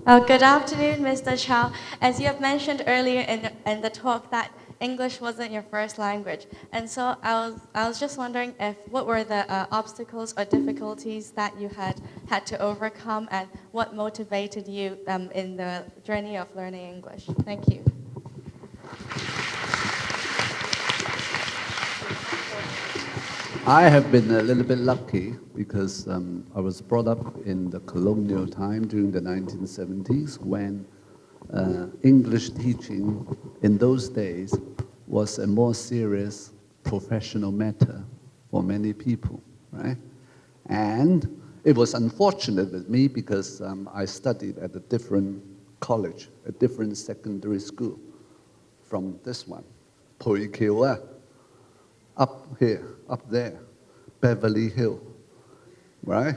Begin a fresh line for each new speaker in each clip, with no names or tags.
Good afternoon, Mr. Chow. As you have mentioned earlier in the talk that English wasn't your first language, and so I was just wondering if what were the obstacles or difficulties that you had to overcome, and what motivated you in the journey of learning English. Thank you.
I have been a little bit lucky because I was brought up in the colonial time during the 1970s when English teaching in those days was a more serious professional matter for many people, right? And it was unfortunate with me because I studied at a different college, a different secondary school from this one, Pui Kiu, up here, up there, Beverly Hill, right?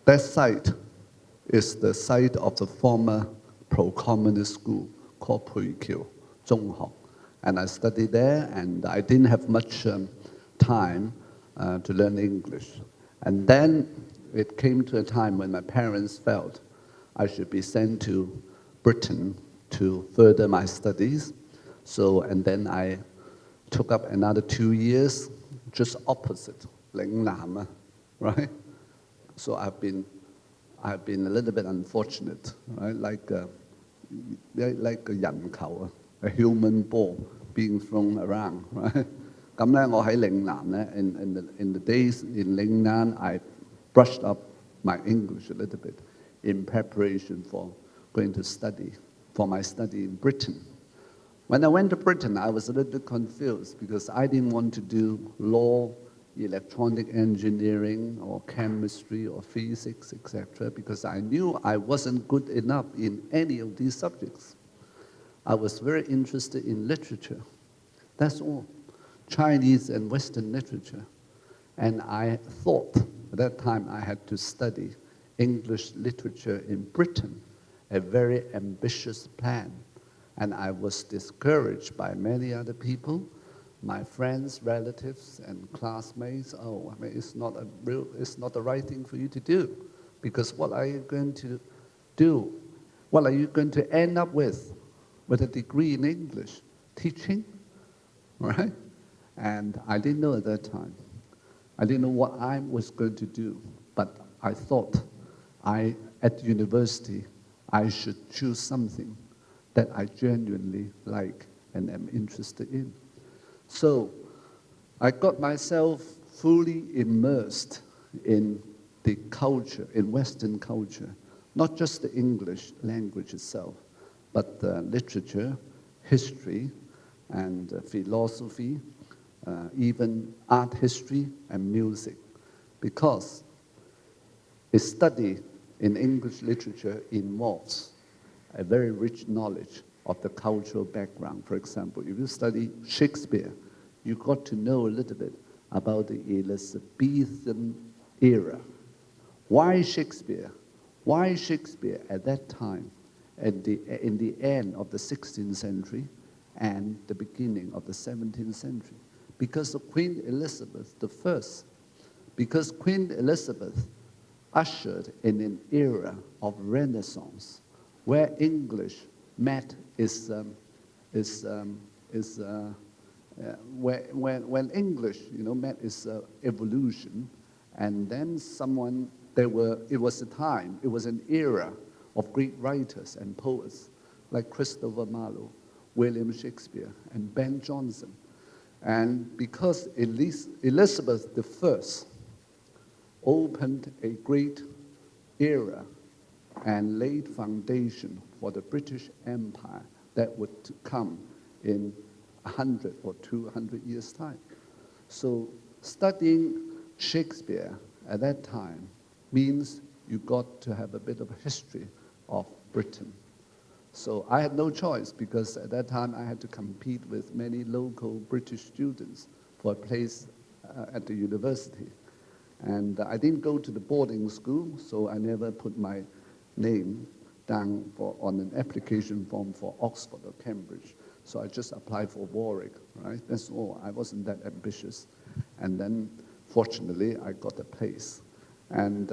That site is the site of the former pro-communist school called Pui Kiu, Zhonghong. And I studied there, and I didn't have much time to learn English. And then it came to a time when my parents felt I should be sent to Britain to further my studies. And then I took up another 2 years, just opposite, Lingnan, right? So I've been a little bit unfortunate, right? Like a yankou, a human ball being thrown around, right? 咁咧，我喺嶺南咧 in the days in Lingnan, I brushed up my English a little bit in preparation for going to study, for my study in Britain. When I went to Britain, I was a little bit confused because I didn't want to do law, electronic engineering, or chemistry, or physics, etc., because I knew I wasn't good enough in any of these subjects. I was very interested in literature. That's all. Chinese and Western literature. And I thought at that time I had to study English literature in Britain, a very ambitious plan. And I was discouraged by many other people, my friends, relatives, and classmates. Oh, I mean, it's not the right thing for you to do, because what are you going to do? What are you going to end up with a degree in English? Teaching, right? And I didn't know at that time. I didn't know what I was going to do, but I thought at university, I should choose something that I genuinely like and am interested in. So I got myself fully immersed in the culture, in Western culture, not just the English language itself, but literature, history, and philosophy, even art history and music, because a study in English literature involves a very rich knowledge of the cultural background. For example, if you study Shakespeare, you got to know a little bit about the Elizabethan era. Why Shakespeare? Why Shakespeare at that time, in the end of the 16th century and the beginning of the 17th century? Because of Queen Elizabeth I. Because Queen Elizabeth ushered in an era of Renaissance, where English met when English, met its evolution, and then it was an era of great writers and poets like Christopher Marlowe, William Shakespeare, and Ben Jonson. And because Elizabeth I opened a great era and laid foundation for the British Empire that would come in 100 or 200 years' time. So studying Shakespeare at that time means you got to have a bit of a history of Britain. So I had no choice, because at that time I had to compete with many local British students for a place at the university. And I didn't go to the boarding school, so I never put my name down on an application form for Oxford or Cambridge. So I just applied for Warwick, right? That's all. I wasn't that ambitious. And then, fortunately, I got a place. And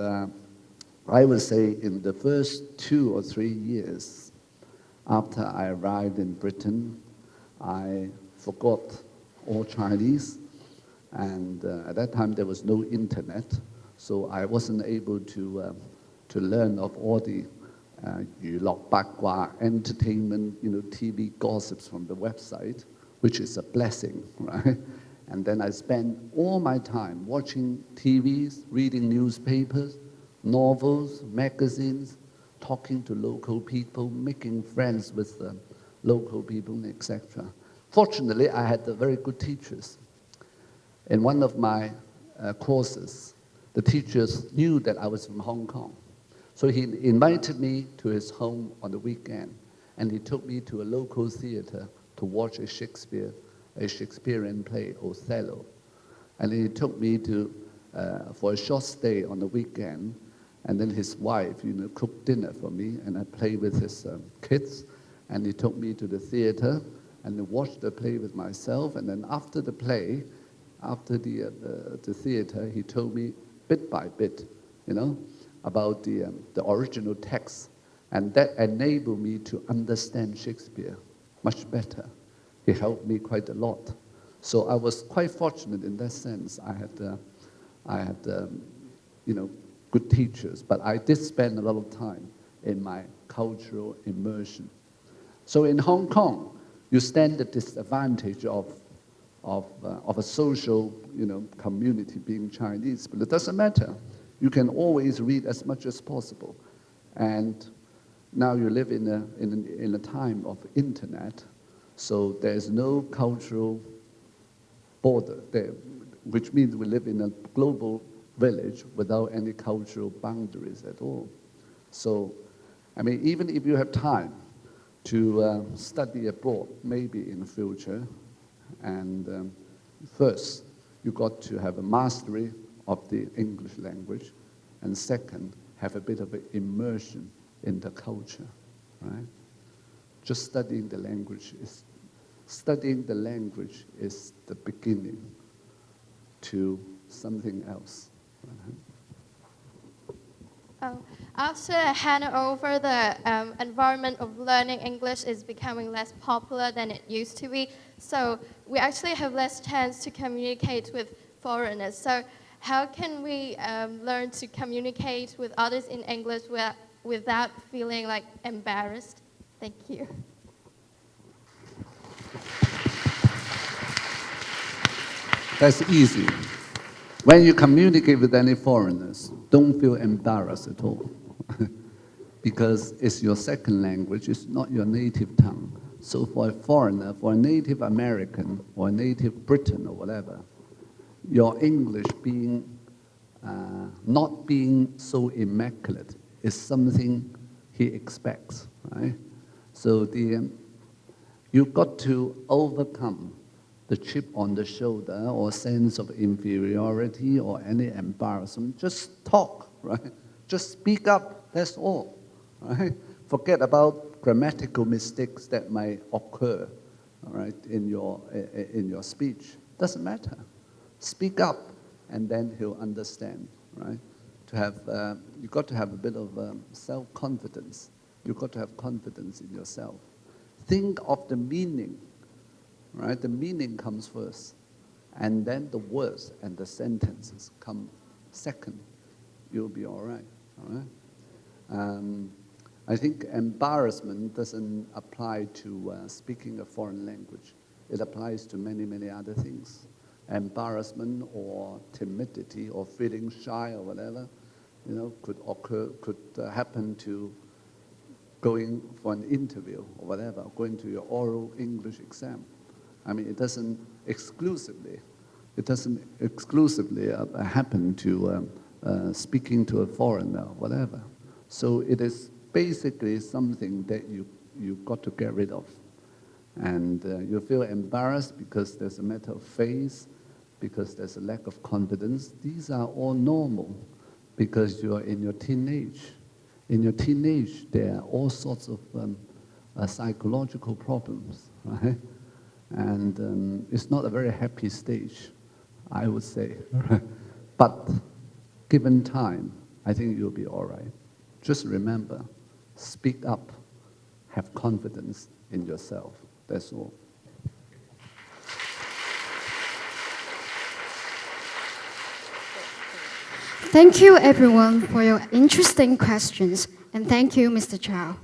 I would say in the first 2 or 3 years after I arrived in Britain, I forgot all Chinese, and at that time there was no internet, so I wasn't able to learn of all the 娛樂八卦 entertainment, TV gossips from the website, which is a blessing, right? And then I spent all my time watching TVs, reading newspapers, novels, magazines, talking to local people, making friends with local people, etc. Fortunately, I had very good teachers. In one of my courses, the teachers knew that I was from Hong Kong. So he invited me to his home on the weekend, and he took me to a local theater to watch a Shakespearean play, Othello. And he took me for a short stay on the weekend, and then his wife, cooked dinner for me, and I played with his kids, and he took me to the theater, and watched the play with myself, and then after the play, after the theater, he told me bit by bit, about the original text, and that enabled me to understand Shakespeare much better. He helped me quite a lot. So I was quite fortunate in that sense. I had good teachers, but I did spend a lot of time in my cultural immersion. So in Hong Kong, you stand the disadvantage of a social, community being Chinese, but it doesn't matter. You can always read as much as possible, and now you live in a time of internet, so there's no cultural border there, which means we live in a global village without any cultural boundaries at all. So, even if you have time to study abroad, maybe in the future, and first, you got to have a mastery of the English language, and second, have a bit of an immersion in the culture, right? Just studying the language is the beginning to something else.
After Hanover, the environment of learning English is becoming less popular than it used to be. So we actually have less chance to communicate with foreigners. So how can we learn to communicate with others in English without feeling like embarrassed? Thank you.
That's easy. When you communicate with any foreigners, don't feel embarrassed at all. Because it's your second language, it's not your native tongue. So for a foreigner, for a native American or a native Briton or whatever, your English not being so immaculate is something he expects, right? So you've got to overcome the chip on the shoulder or sense of inferiority or any embarrassment. Just talk, right? Just speak up, that's all, right? Forget about grammatical mistakes that might occur, all right, in your speech. Doesn't matter. Speak up, and then he'll understand, right? You've got to have a bit of self-confidence. You've got to have confidence in yourself. Think of the meaning, right? The meaning comes first, and then the words and the sentences come second. You'll be all right? I think embarrassment doesn't apply to speaking a foreign language. It applies to many, many other things. Embarrassment or timidity or feeling shy or whatever, could happen to going for an interview or whatever, going to your oral English exam. It doesn't exclusively happen to speaking to a foreigner or whatever. So it is basically something that you've got to get rid of. And you feel embarrassed because there's a matter of face, because there's a lack of confidence. These are all normal because you are in your teenage. In your teenage, there are all sorts of psychological problems, right? And it's not a very happy stage, I would say. But given time, I think you'll be all right. Just remember, speak up, have confidence in yourself. That's all.
Thank you, everyone, for your interesting questions, and thank you, Mr. Chow.